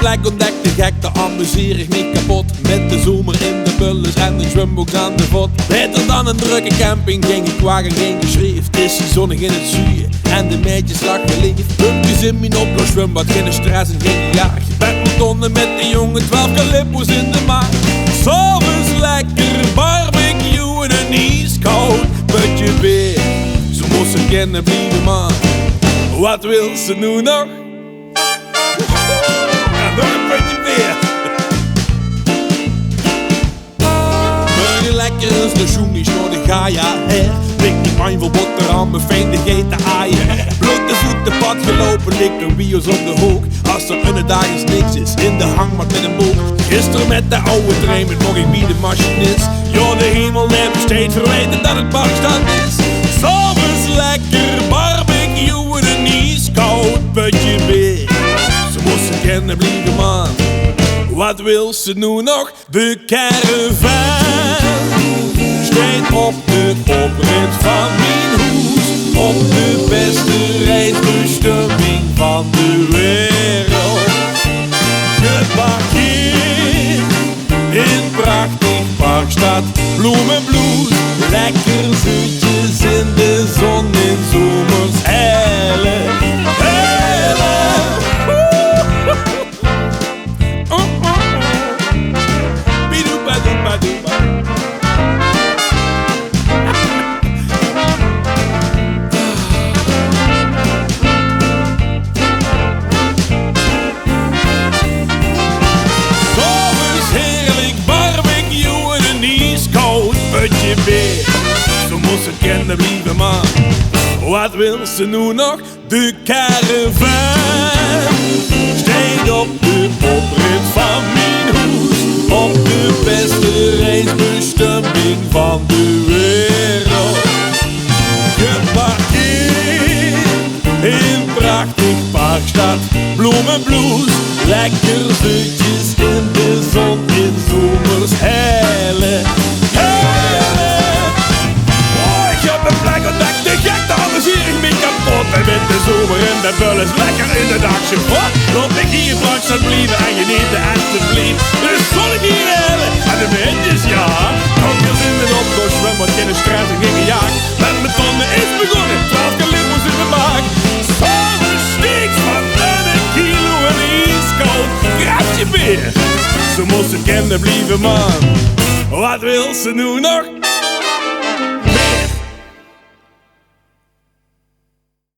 plek ontdekte gek, dan amuseer ik me kapot. Met de zomer in de bullens en de zwembox aan de vod. Beter dan een drukke camping, geen gekwaak en geen geschreef. Het is zonnig in het zuur en de meidjes lachen lief. Pumpjes in mijn oploos zwembad, geen stress en geen gejaag. Badmintonnen met de jongen, 12 calippo's in de maag. S'avonds lekker barbecue en een ijskoud putje bier. Zo moest ze kennen blijven, man. Wat wil ze nu nog? Ja, nog een putje bier. Burger lekker een station is door de Gaia her. Dik die pijn voor boterham, mijn fijne GTA'en. Blote voeten pad gelopen, dik een bios op de hoek. Als er in de dagen niks is, in de hangmat met een boek. Gisteren met de oude trein met nog ik wie de machinist. Jo, de hemel neemt steeds verweten dat het Pakistan is. S'avonds lekker barbecue en een ijskoud putje bier. Ze moest ze kennen blijven, man. Wat wil ze nu nog? De caravan steekt op de oprit van mijn hoes. Op de beste reisbestemming van de wereld. Geparkeerd in prachtig Parkstad Bloemenbloes. Lekker zoetjes in de zon in zomers helle. Zo moest ze kennen blijven, man. Wat wil ze nu nog? De caravan steekt op de oprit van mijn hoes. Op de beste reisbestemming van de wereld. Geparkeerd in prachtig Parkstad Bloemenbloes. Lekker zoetjes in de zon in zomers helle. En met de zomer en de bullen lekker in de dagse pot. Loop ik hier langs het blijven en je neemt de alsjeblieft. De zon hier hebben en de windjes, ja. Kankers in de opkoos, zwembad, geen stress en geen gejaag. Met mijn tonnen is begonnen, 12 calippo's in de maag. Samen steeks van een kilo en ijskoud grafje beer. Ze moest ze kennen blijven, man. Wat wil ze nu nog?